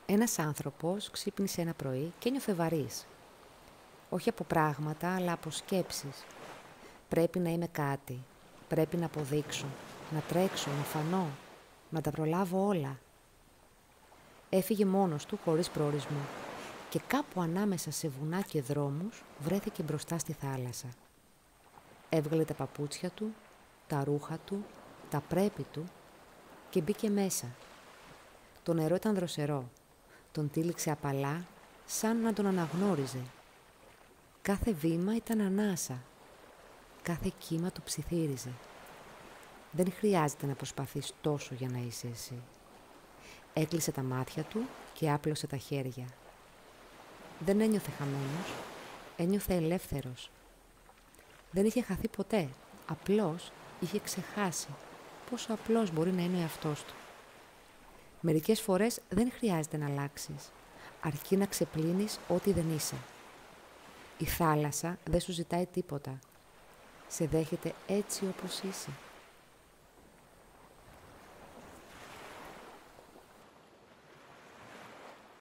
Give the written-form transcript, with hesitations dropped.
Ένας άνθρωπος ξύπνησε ένα πρωί και ένιωθε βαρύς. Όχι από πράγματα, αλλά από σκέψεις. Πρέπει να είμαι κάτι. Πρέπει να αποδείξω. Να τρέξω, να φανώ. Να τα προλάβω όλα. Έφυγε μόνος του χωρίς προορισμό και κάπου ανάμεσα σε βουνά και δρόμους βρέθηκε μπροστά στη θάλασσα. Έβγαλε τα παπούτσια του, τα ρούχα του, τα πρέπει του και μπήκε μέσα. Το νερό ήταν δροσερό. Τον τύλιξε απαλά, σαν να τον αναγνώριζε. Κάθε βήμα ήταν ανάσα. Κάθε κύμα του ψιθύριζε. Δεν χρειάζεται να προσπαθείς τόσο για να είσαι εσύ. Έκλεισε τα μάτια του και άπλωσε τα χέρια. Δεν ένιωθε χαμένος, ένιωθε ελεύθερος. Δεν είχε χαθεί ποτέ, απλώς είχε ξεχάσει πόσο απλός μπορεί να είναι ο εαυτός του. Μερικές φορές δεν χρειάζεται να αλλάξεις, αρκεί να ξεπλύνεις ό,τι δεν είσαι. Η θάλασσα δεν σου ζητάει τίποτα. Σε δέχεται έτσι όπως είσαι.